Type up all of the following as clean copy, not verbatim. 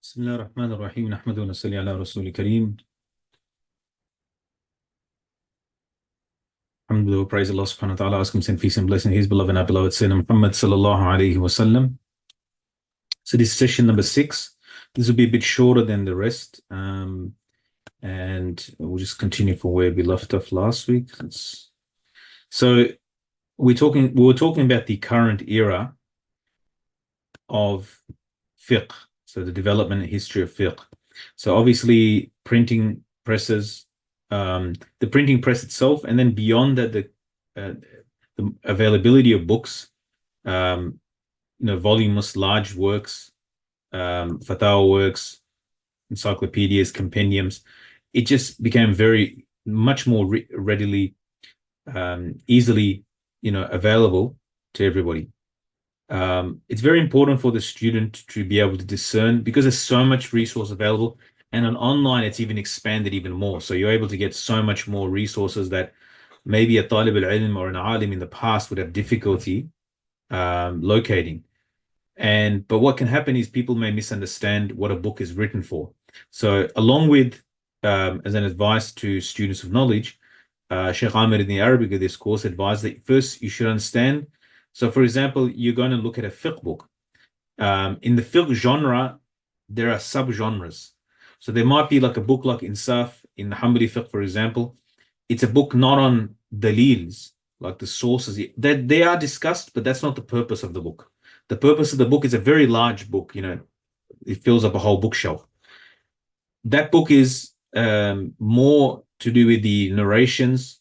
بسم الله الرحمن الرحيم نحمده ونصلي على رسول الكريم. Alhamdulillah, praise Allah subhanahu wa ta'ala, ask him send peace and blessing his beloved and our beloved Sayyidina Muhammad sallallahu alayhi wa sallam. So this is session number 6. This will be a bit shorter than the rest, and we'll just continue from where we left off last week. So we were talking about the current era of fiqh, so the development and history of fiqh. So obviously printing presses, the printing press itself, and then beyond that, the availability of books, voluminous large works, fatwa works, encyclopedias, compendiums. It just became very much more readily, easily, available to everybody. It's very important for the student to be able to discern, because there's so much resource available, and on online it's even expanded even more. So you're able to get so much more resources that maybe a talib al-ilm or an alim in the past would have difficulty locating. But what can happen is people may misunderstand what a book is written for. So along with, as an advice to students of knowledge, Shaykh Amir in the Arabic of this course advised that first you should understand. So for example, you're going to look at a fiqh book. In the fiqh genre, there are sub-genres. So there might be like a book like Insaf in the Hanbali fiqh, for example. It's a book not on dalils, like the sources. That they are discussed, but that's not the purpose of the book. The purpose of the book is a very large book, it fills up a whole bookshelf. That book is more to do with the narrations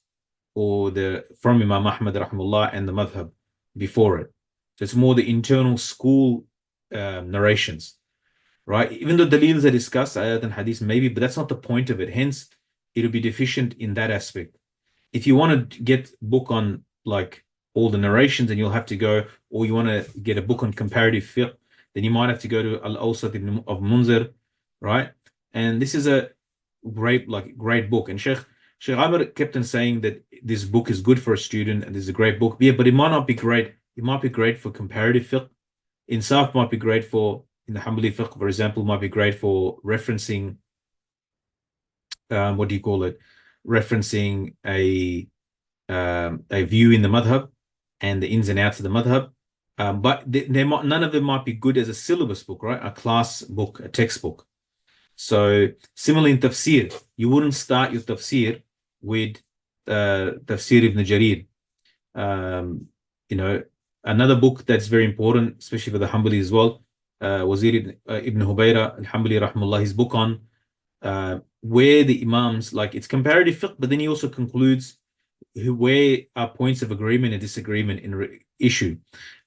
or from Imam Ahmad rahimahullah and the madhab before it. So it's more the internal school narrations, right? Even though dalils are discussed, ayat and hadith maybe, but that's not the point of it. Hence, it'll be deficient in that aspect. If you want to get book on like all the narrations, then you'll have to go, or you want to get a book on comparative fiqh, then you might have to go to Al-Awsat of Munzir, right? And this is a great book. And Shaykh Amr kept on saying that this book is good for a student and this is a great book. Yeah, but it might not be great. It might be great for comparative fiqh. Insaf might be great for, in the Hanbali fiqh, for example, might be great for referencing, referencing a view in the madhab and the ins and outs of the madhab. But none of them might be good as a syllabus book, right? A class book, a textbook. So similarly in tafsir, you wouldn't start your tafsir with tafsir ibn Jarir. Another book that's very important, especially for the Hanbali as well, Wazir ibn Hubayra al-Hanbali rahimahullah, his book on where the imams, like it's comparative fiqh, but then he also concludes where are points of agreement and disagreement in issue.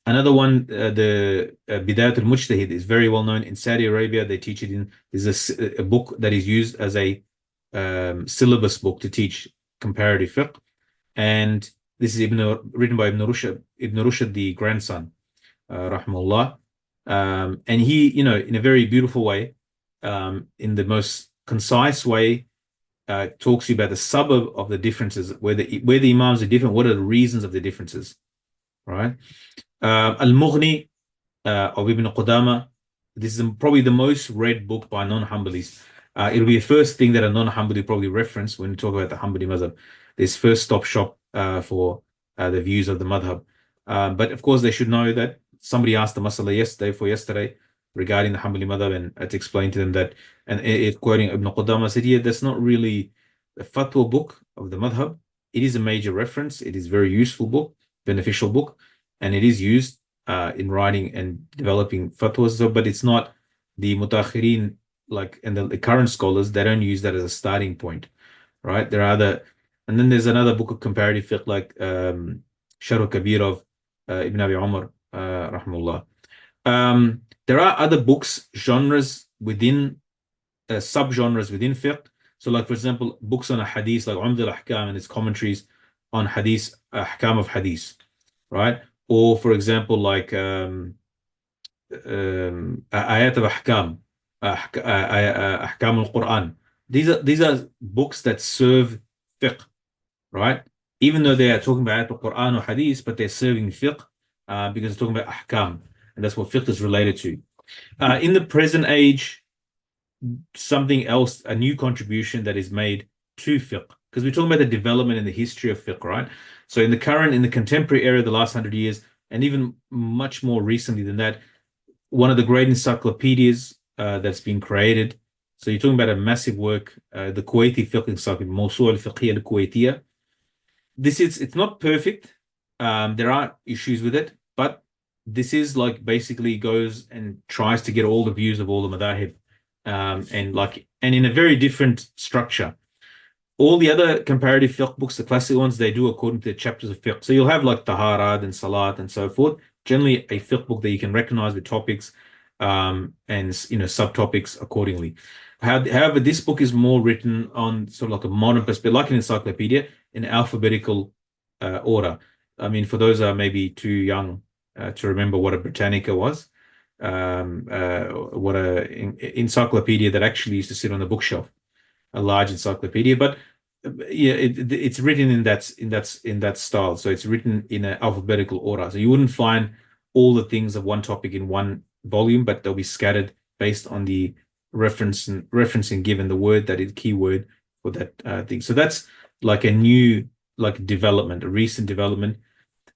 Another one, the Bidayat al-Mujtahid, is very well known in Saudi Arabia. They teach it is a book that is used as a syllabus book to teach comparative fiqh. And this is written by Ibn Rushd, the grandson, rahimahullah. And he, in a very beautiful way, in the most concise way, talks to you about the suburb of the differences, where the imams are different, what are the reasons of the differences, right? Al-Mughni of Ibn Qudama, this is probably the most read book by non-Hanbalis. It'll be the first thing that a non-Hanbali probably reference when we talk about the Hanbali madhab. This first stop shop for the views of the madhab. But of course, they should know that somebody asked the masala yesterday regarding the Hanbali madhab, and I had to explain to them that, and it quoting Ibn Qudama said, yeah, that's not really a fatwa book of the madhab. It is a major reference. It is a very useful book, beneficial book, and it is used in writing and developing fatwas. So, but it's not the mutakhirin, and the current scholars, they don't use that as a starting point, right? There are other, and then there's another book of comparative fiqh like Sharh Kabir of Ibn Abi Umar, rahimahullah. There are other books, genres within, sub-genres within fiqh. So like, for example, books on a hadith, like Umd al-Ahkam and its commentaries on hadith, ahkam of hadith, right? Or for example, like ayat of ahkam, ahkam al-Quran. These are books that serve fiqh, right? Even though they are talking about ayat al-Quran or hadith, but they're serving fiqh because they're talking about ahkam. And that's what fiqh is related to. In the present age, something else, a new contribution that is made to fiqh. Because we're talking about the development and the history of fiqh, right? So in the contemporary era, the last 100 years, and even much more recently than that, one of the great encyclopedias that's been created. So you're talking about a massive work, the Kuwaiti Fiqh Encyclopedia, Mawsu' al-Fiqhiyya al-Kuwaitiyya. It's not perfect. There are issues with it, but this is like basically goes and tries to get all the views of all the madahib, and in a very different structure. All the other comparative fiqh books, the classic ones, they do according to the chapters of fiqh. So you'll have like taharat and salat and so forth. Generally, a fiqh book that you can recognize with topics, and subtopics accordingly. However, this book is more written on sort of like a modern perspective, like an encyclopedia, in alphabetical order. I mean, for those who are maybe too young to remember what a Britannica was, what a encyclopedia that actually used to sit on the bookshelf, a large encyclopedia. But yeah, it's written in that style. So it's written in an alphabetical order. So you wouldn't find all the things of one topic in one volume, but they'll be scattered based on the referencing given the word that is keyword for that thing. So that's like a new development, a recent development.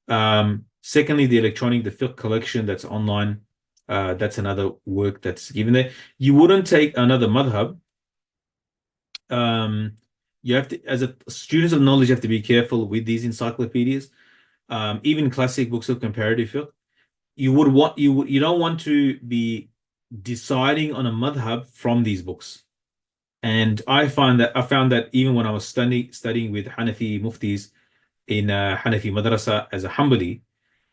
Secondly, the fiqh collection that's online. That's another work that's given there. You wouldn't take another madhab. You have to, as a students of knowledge, you have to be careful with these encyclopedias. Even classic books of comparative fiqh. You don't want to be deciding on a madhab from these books. And I found that even when I was studying with Hanafi muftis in Hanafi madrasa as a Hanbali,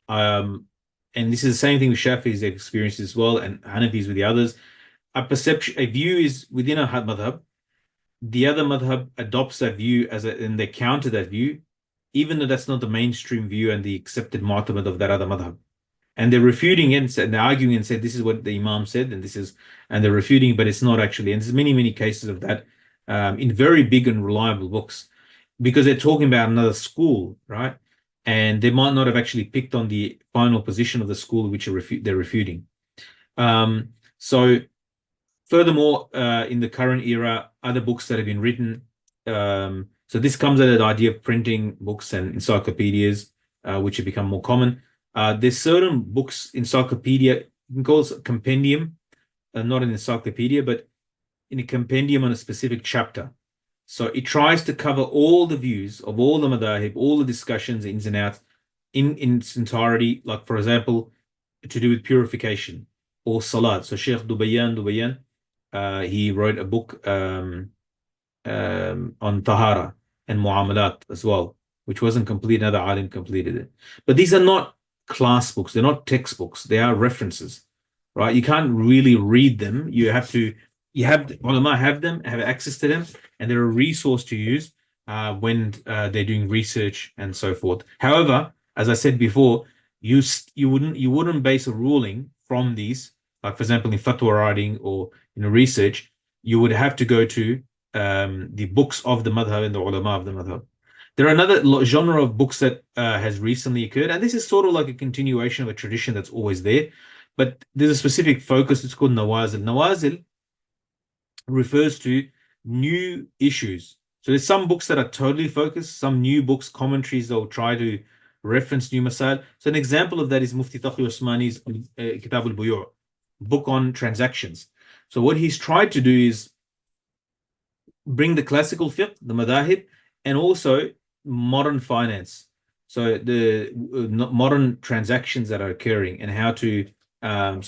and this is the same thing with Shafi's experiences as well, and Hanafis with the others. A view is within a madhab. The other madhab adopts that view and they counter that view, even though that's not the mainstream view and the accepted martabat of that other madhab. And they're refuting it and they're arguing and said this is what the Imam said, and they're refuting, but it's not actually. And there's many, many cases of that in very big and reliable books, because they're talking about another school, right? And they might not have actually picked on the final position of the school which they're refuting. So furthermore, in the current era, other books that have been written. So this comes out of the idea of printing books and encyclopedias, which have become more common. There's certain books, encyclopedia, you can call it a compendium, not an encyclopedia, but in a compendium on a specific chapter. So it tries to cover all the views of all the madahib, all the discussions, ins and outs, in its entirety. Like, for example, to do with purification or salat. So Shaykh Dubayyan, he wrote a book on tahara and muamalat as well, which wasn't complete. Another alim completed it. But these are not class books. They're not textbooks. They are references, right? You can't really read them. Ulama have them, have access to them, and they're a resource to use when they're doing research and so forth. However, as I said before, you wouldn't base a ruling from these, like for example in fatwa writing or in research. You would have to go to the books of the madhab and the ulama of the madhab. There are another genre of books that has recently occurred, and this is sort of like a continuation of a tradition that's always there, but there's a specific focus. It's called nawazil. Nawazil refers to new issues. So there's some books that are totally focused, some new books, commentaries that will try to reference new masail. So an example of that is Mufti Taqi Usmani's Kitab al-Buyu', book on transactions. So what he's tried to do is bring the classical fiqh, the madahib, and also modern finance. So the modern transactions that are occurring and how to in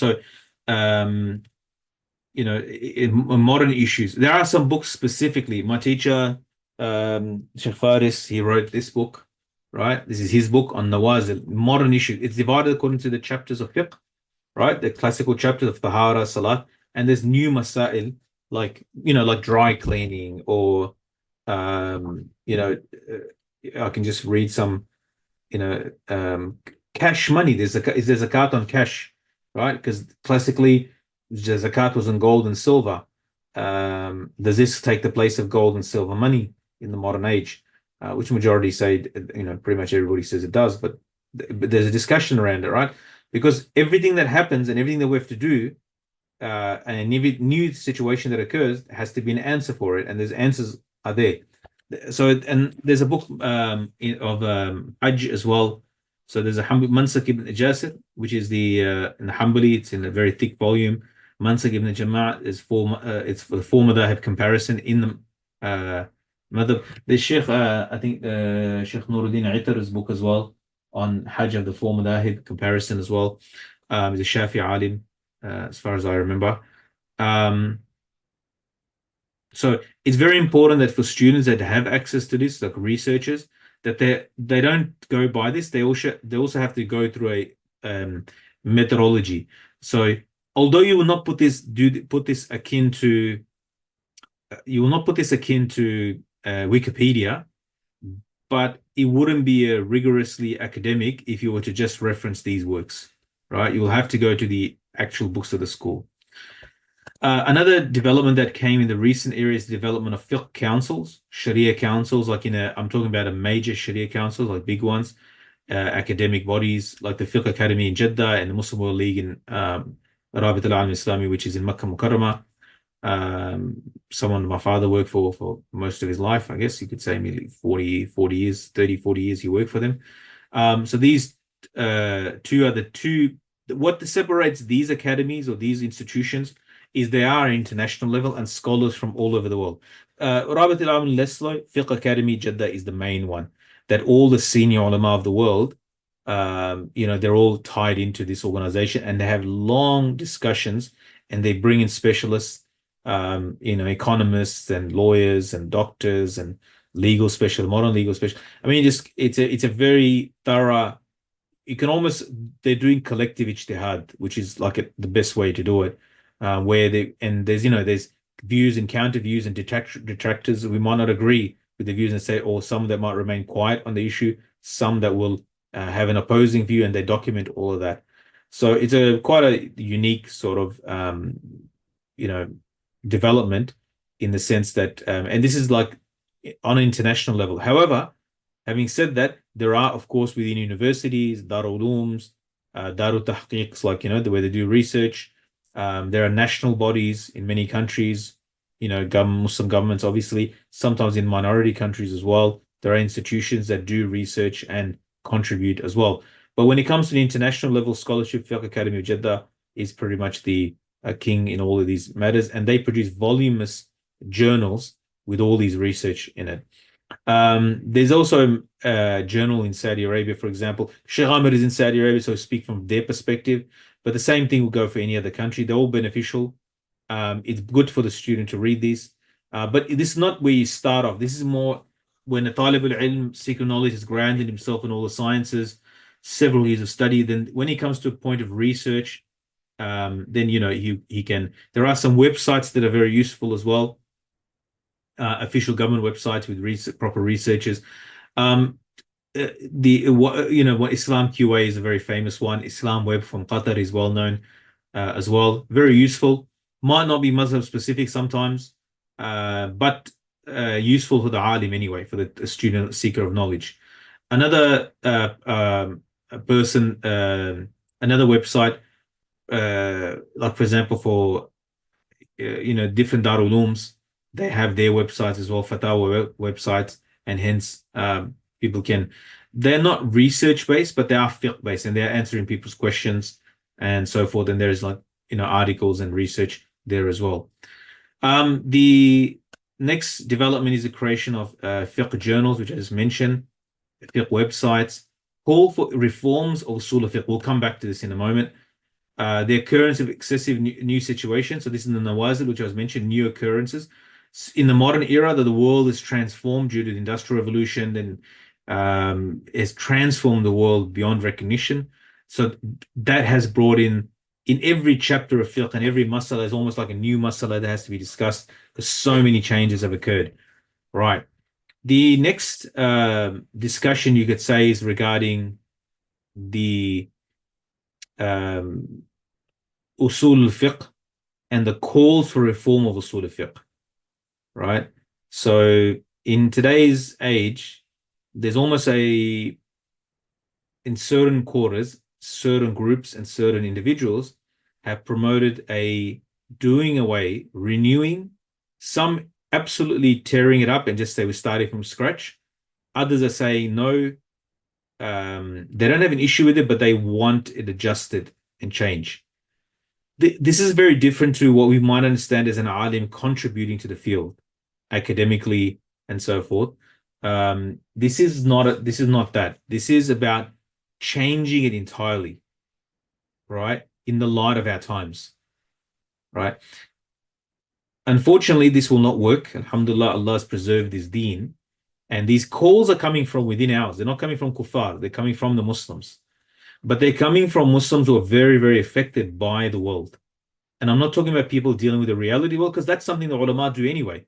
modern issues. There are some books specifically. My teacher, Shaykh Faris, he wrote this book, right? This is his book on Nawazil, modern issues. It's divided according to the chapters of fiqh, right? The classical chapters of Tahara, Salat, and there's new masail like dry cleaning or I can just read some, cash money. There's a zakat on cash, right? Because classically, the zakat was on gold and silver. Does this take the place of gold and silver money in the modern age? Which majority say, pretty much everybody says it does, but there's a discussion around it, right? Because everything that happens and everything that we have to do and any new situation that occurs has to be an answer for it, and there's answers are there. So and there's a book of Hajj as well. So there's a Mansak ibn Jasir, which is the in the Hanbali. It's in a very thick volume. Mansak ibn Jama'at is for it's for the four madhab comparison in the madhab. The Sheikh, I think Sheikh Nuruddin Aitar's book as well on Hajj of the four madhab comparison as well. He's a Shafi alim, as far as I remember. Um, so it's very important that for students that have access to this, like researchers, that they don't go by this. They also have to go through a methodology. So although you will not put this akin to Wikipedia, but it wouldn't be a rigorously academic if you were to just reference these works, right? You will have to go to the actual books of the school. Another development that came in the recent era is the development of fiqh councils, Sharia councils, I'm talking about a major Sharia council, like big ones, academic bodies like the Fiqh Academy in Jeddah and the Muslim World League in Rabit al-Alam Islami, which is in Makkah Mukarramah. Someone my father worked for most of his life, I guess you could say maybe 40 years, 30, 40 years he worked for them. So these two are the two, what separates these academies or these institutions is they are international level and scholars from all over the world. Rabat al-Alam Leslo, Fiqh Academy Jeddah is the main one, that all the senior ulama of the world, they're all tied into this organization and they have long discussions and they bring in specialists, economists and lawyers and doctors and modern legal special. I mean, it's a very thorough. You can almost they're doing collective ijtihad, which is like the best way to do it. There's views and counter views and detractors. We might not agree with the views and say, or some that might remain quiet on the issue, some that will have an opposing view, and they document all of that. So it's quite a unique sort of development in the sense that, and this is like on an international level. However, having said that, there are, of course, within universities, Darul Ulooms, Darul Tahqiqs, where they do research. There are national bodies in many countries, Muslim governments, obviously, sometimes in minority countries as well. There are institutions that do research and contribute as well. But when it comes to the international level, scholarship, Fiqh Academy of Jeddah is pretty much the king in all of these matters, and they produce voluminous journals with all these research in it. There's also a journal in Saudi Arabia, for example. Sheikh Ahmed is in Saudi Arabia, so I speak from their perspective. But the same thing will go for any other country. They're all beneficial. It's good for the student to read this. But this is not where you start off. This is more when a talib al-ilm, seeker knowledge, has grounded himself in all the sciences, several years of study. Then when he comes to a point of research, then he can. There are some websites that are very useful as well. Official government websites with proper researchers. What Islam QA is a very famous one. Islam Web from Qatar is well known as well. Very useful. Might not be Muslim specific sometimes, but useful for the alim anyway, for the student seeker of knowledge. Another person, another website, like for example, for different Darul Ulooms, they have their websites as well, Fatawa websites, and hence people can. They're not research based, but they are fiqh based, and they're answering people's questions and so forth. And there's articles and research there as well. The next development is the creation of fiqh journals, which I just mentioned, fiqh websites, call for reforms of usul of fiqh. We'll come back to this in a moment. The occurrence of excessive new situations. So this is the nawazil, which I was mentioned, new occurrences. In the modern era, that the world is transformed due to the Industrial Revolution, then has transformed the world beyond recognition. So that has brought in every chapter of fiqh and every masala is almost like a new masala that has to be discussed because so many changes have occurred. Right. The next discussion you could say is regarding the usul al-fiqh and the calls for reform of usul al-fiqh. Right. So in today's age, there's almost in certain quarters, certain groups and certain individuals have promoted a doing away, renewing, some absolutely tearing it up and just say we're starting from scratch. Others are saying no, they don't have an issue with it, but they want it adjusted and change. This is very different to what we might understand as an alim contributing to the field academically and so forth. This is not that. This is about changing it entirely, right? In the light of our times, right? Unfortunately, this will not work. Alhamdulillah, Allah has preserved this deen. And these calls are coming from within ours. They're not coming from kuffar. They're coming from the Muslims. But they're coming from Muslims who are very, very affected by the world. And I'm not talking about people dealing with the reality world, because that's something the ulama do anyway,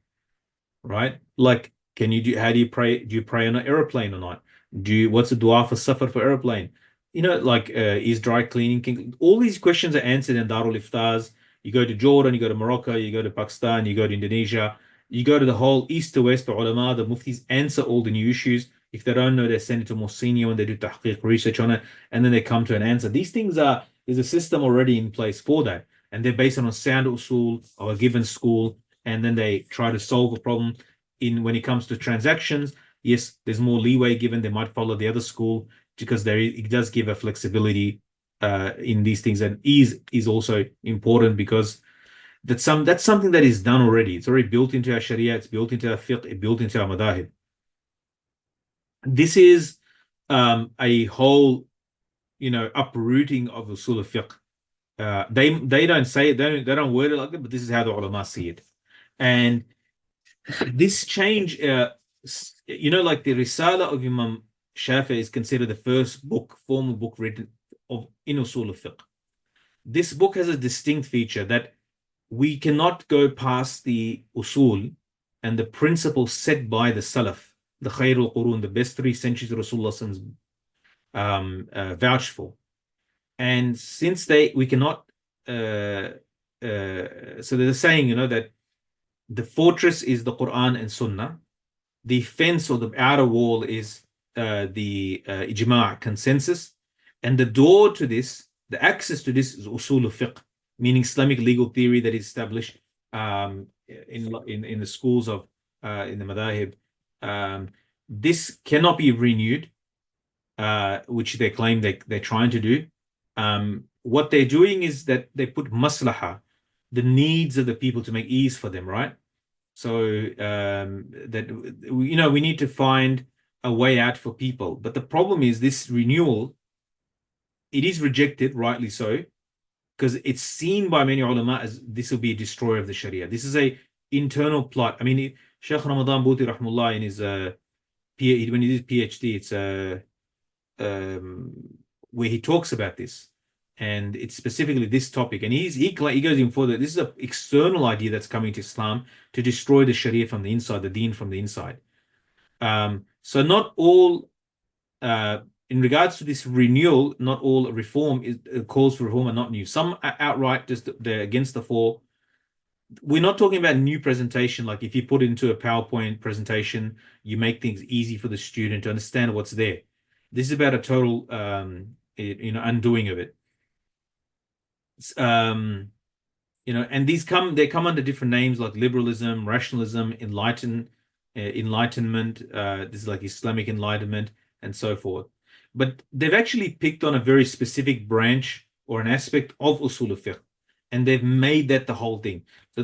right? Like, how do you pray? Do you pray on an airplane or not? What's the dua for safar for airplane? Like, is dry cleaning, all these questions are answered in Darul Iftars. You go to Jordan, you go to Morocco, you go to Pakistan, you go to Indonesia, you go to the whole east to west, the ulama, the muftis answer all the new issues. If they don't know, they send it to more senior and they do tahqiq research on it, and then they come to an answer. There's a system already in place for that. And they're based on a sound usul of a given school, and then they try to solve a problem. When it comes to transactions, yes, there's more leeway given. They might follow the other school because it does give a flexibility in these things, and ease is also important because that's something that is done already. It's already built into our Sharia, it's built into our fiqh, it's built into our madahib. This is a whole, uprooting of usul of fiqh. They don't say it, they don't word it like that, but this is how the ulama see it. And this change, like the Risala of Imam Shafi is considered the first formal book written in usul of fiqh. This book has a distinct feature that we cannot go past the usul and the principles set by the Salaf, the Khairul Qurun, the best 3 centuries of Rasulullah vouched for. And since we cannot, so they're saying, that the fortress is the Quran and Sunnah. The fence or the outer wall is the ijma' consensus. And the door to this, the access to this is usul of fiqh, meaning Islamic legal theory that is established in the schools of in the madahib. This cannot be renewed, which they claim they're trying to do. What they're doing is that they put maslaha, the needs of the people, to make ease for them, right? So that we need to find a way out for people. But the problem is this renewal, it is rejected, rightly so, because it's seen by many ulama as this will be a destroyer of the Sharia. This is a internal plot. I mean, Shaykh Ramadan Bhuti rahmullah in his when he did PhD, it's where he talks about this, and it's specifically this topic. And he goes in further. This is an external idea that's coming to Islam to destroy the Sharia from the inside, the Deen from the inside. So not all, in regards to this renewal, not all reform calls for reform are not new. Some are outright just they're against the fall. We're not talking about new presentation, like if you put it into a PowerPoint presentation, you make things easy for the student to understand what's there. This is about a total, undoing of it. And they come under different names like liberalism, rationalism, enlightenment. This is like Islamic enlightenment and so forth. But they've actually picked on a very specific branch or an aspect of usul of fiqh, and they've made that the whole thing. So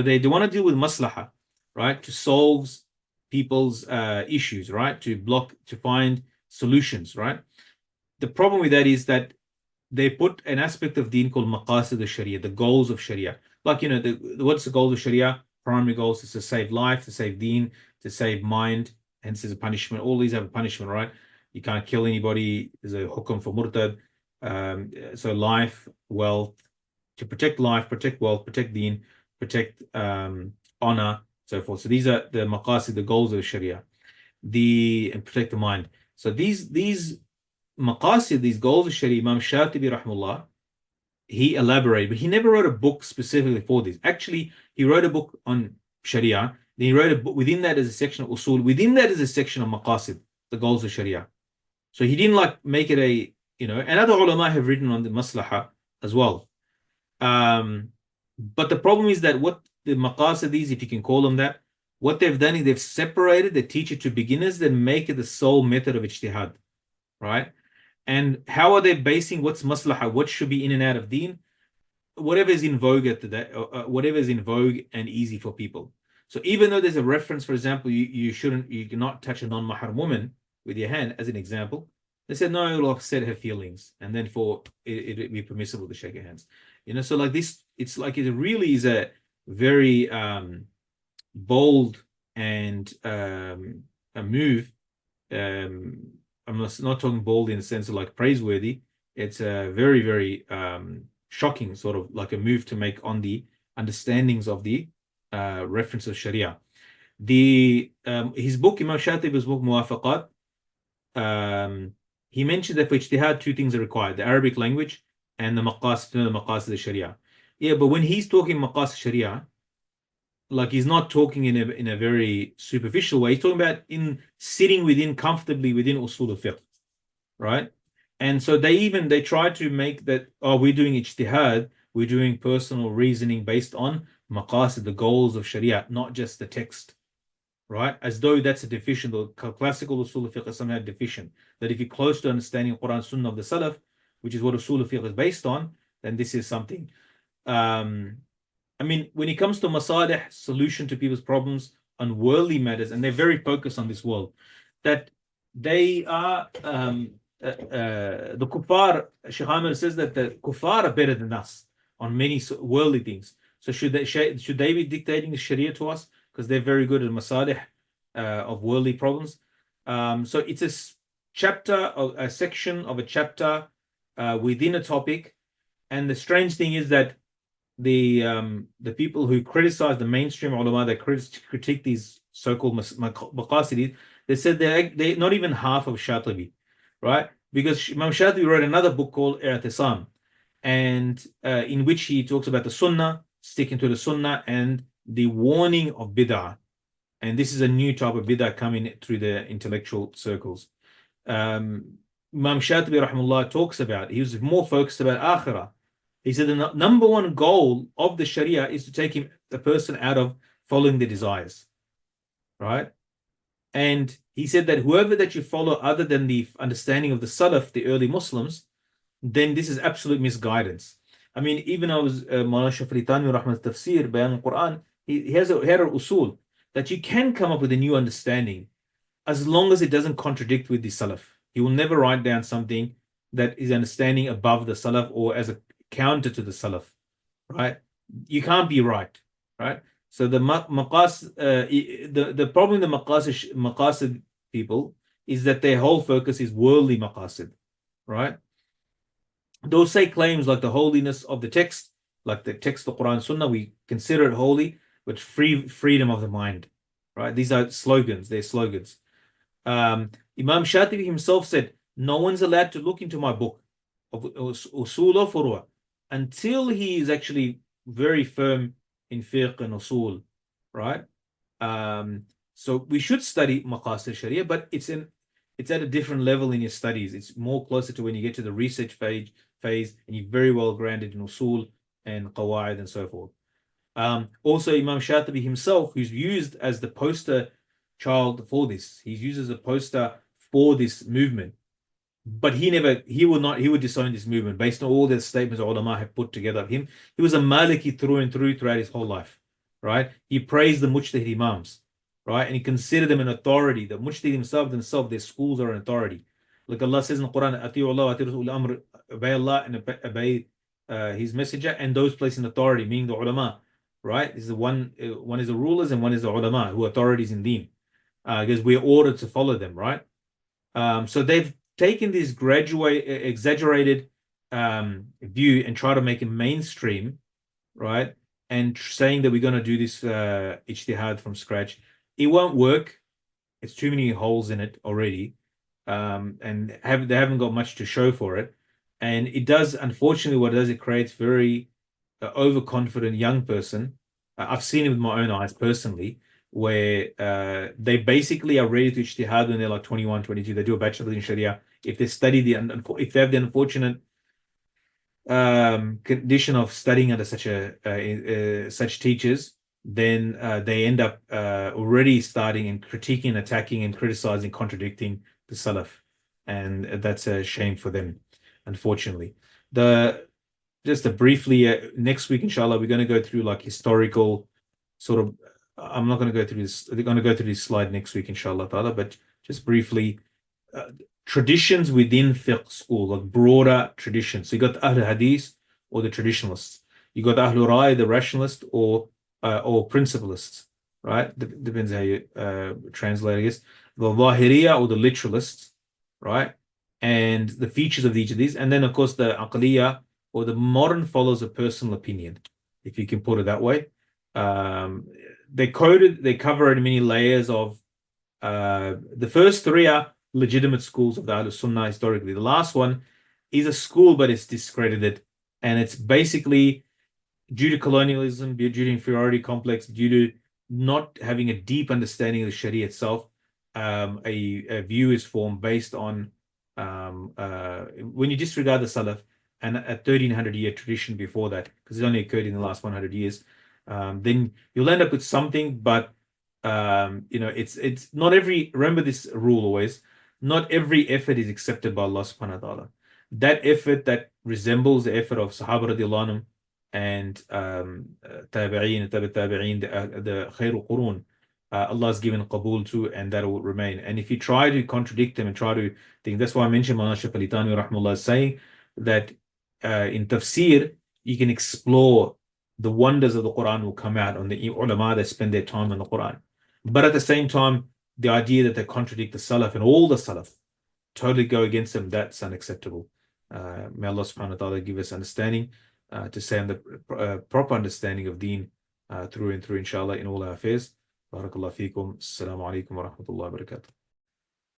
they want to deal with maslaha, right? To solve people's issues, right? To find solutions, right? The problem with that is that they put an aspect of deen called maqasid al-sharia, the goals of sharia. Like, what's the goals of sharia? Primary goals is to save life, to save deen, to save mind, hence there's a punishment. All these have a punishment, right? You can't kill anybody. There's a hukum for murtad. So life, wealth, to protect life, protect wealth, protect deen, protect honor, so forth. So these are the maqasid, the goals of sharia. And protect the mind. So these maqasid, these goals of sharia, Imam Shatibi rahmullah, he elaborated, but he never wrote a book specifically for this. Actually, he wrote a book on sharia. Then he wrote a book within that as a section of usul. Within that is a section of maqasid, the goals of sharia. So he didn't make it and other ulama have written on the maslaha as well. But the problem is that what the maqasidis, if you can call them that, what they've done is they've separated the teacher to beginners, then make it the sole method of ijtihad, right? And how are they basing what's maslaha, what should be in and out of deen? Whatever is in vogue at the day, whatever is in vogue and easy for people. So even though there's a reference, for example, you cannot touch a non-mahram woman with your hand, as an example. They said no, it'll upset her feelings, and then for it be permissible to shake her hands. So like this, it's like it really is a very bold and a move. I'm not talking bold in the sense of like praiseworthy. It's a very, very shocking sort of like a move to make on the understandings of the reference of Sharia. His book, Imam Shatibi's book, Muwafaqat, he mentioned that for ijtihad, two things are required: the Arabic language and the maqasid of Sharia. Yeah, but when he's talking maqasid Sharia, like he's not talking in a very superficial way. He's talking about in sitting within comfortably within usul al-fiqh, right? And so they try to make that, oh, we're doing ijtihad, we're doing personal reasoning based on maqasid, the goals of Sharia, not just the text, right? As though that's a deficient, or classical usul al-fiqh is somehow deficient. That if you're close to understanding Quran Sunnah of the Salaf, which is what usul al-fiqh is based on, then this is something. I mean, when it comes to masalih, solution to people's problems on worldly matters, and they're very focused on this world, that they are the kuffar. Shaykh Ahmed says that the kuffar are better than us on many worldly things. So should they be dictating the Sharia to us because they're very good at masalih of worldly problems? So it's a chapter, of a section of a chapter within a topic, and the strange thing is that the people who criticize the mainstream ulama that critique these so-called maqasidis, they said they're not even half of Shatibi, right? Because Imam Shatibi wrote another book called I'tisam, and in which he talks about the Sunnah, sticking to the Sunnah, and the warning of bid'ah. And this is a new type of bid'ah coming through the intellectual circles. Imam Shatibi rahimahullah talks about, he was more focused about akhirah. He said the number one goal of the Sharia is to take a person out of following their desires, right? And he said that whoever that you follow other than the understanding of the Salaf, the early Muslims, then this is absolute misguidance. I mean, even I was Mawlana Shafri Tanwi Rahmat Tafsir, Bayan al-Quran, he had an usul that you can come up with a new understanding as long as it doesn't contradict with the Salaf. He will never write down something that is understanding above the Salaf or as a counter to the Salaf, right? You can't be right? So the problem with the maqasid people is that their whole focus is worldly maqasid, right? They'll say claims like the holiness of the text, like the text of Quran Sunnah, we consider it holy, but freedom of the mind, right? These are slogans, they're slogans. Imam Shatibi himself said, no one's allowed to look into my book of usul or furu'a until he is actually very firm in fiqh and usul, right? So we should study maqasid sharia, but it's at a different level in your studies. It's more closer to when you get to the research phase, and you're very well grounded in usul and qawaid and so forth. Also, Imam Shatibi himself, who's used as the poster child for this, he's used as a poster for this movement. But he would disown this movement based on all the statements ulama have put together of him. He was a Maliki through and through throughout his whole life, right? He praised the Mujtahid Imams, right? And he considered them an authority. The Mujtahid themselves, their schools are an authority. Like Allah says in the Quran, Ati'u Allah, Ati'u al-Amr, obey Allah and obey His Messenger and those placed in authority, meaning the ulama, right? This is one is the rulers and one is the ulama, who are authorities in deen. Because we're ordered to follow them, right? So they've taken this exaggerated view and try to make it mainstream, right? And saying that we're going to do this ijtihad from scratch. It won't work. It's too many holes in it already. And they haven't got much to show for it. And it does, unfortunately, what it does, it creates very overconfident young person. I've seen it with my own eyes personally, where they basically are ready to ijtihad when they're like 21, 22. They do a bachelor's in Sharia. If they have the unfortunate condition of studying under such teachers, then they end up already starting and critiquing, attacking, and criticizing, contradicting the Salaf, and that's a shame for them, unfortunately. The Just to briefly, next week, inshallah, we're going to go through like historical sort of. I'm not going to go through this. They're going to go through this slide next week, inshallah, ta'ala, but just briefly, uh, traditions within fiqh school, like broader traditions. So you got Ahl Hadith or the traditionalists. You got Ahlul Rai, the rationalist, or principalists, right? Depends how you translate, I guess. The Zahiriya or the literalists, right? And the features of each of these, and then of course the Aqliya or the modern followers of personal opinion, if you can put it that way. Um, they cover in many layers of the first three are legitimate schools of the Ahlul Sunnah historically. The last one is a school, but it's discredited. And it's basically due to colonialism, due to inferiority complex, due to not having a deep understanding of the Sharia itself, a view is formed based on when you disregard the Salaf and a 1300-year tradition before that, because it only occurred in the last 100 years, then you'll end up with something, but it's not every, remember this rule always, not every effort is accepted by Allah subhanahu wa ta'ala. That effort that resembles the effort of Sahaba radiallahu anhum and Tabi'een, Tabi'een, the Khairul Qurun, Allah has given qabul to, and that will remain. And if you try to contradict them and try to think, that's why I mentioned Mawlana Shaykh al-Litani rahmatullah saying that in tafsir, you can explore the wonders of the Quran will come out on the ulama that spend their time on the Quran. But at the same time, the idea that they contradict the Salaf and all the Salaf totally go against them, that's unacceptable. May Allah subhanahu wa ta'ala give us understanding to say on the proper understanding of deen through and through, inshallah, in all our affairs. Barakallahu feekum. Assalamu alaikum wa rahmatullahi wa barakatuh.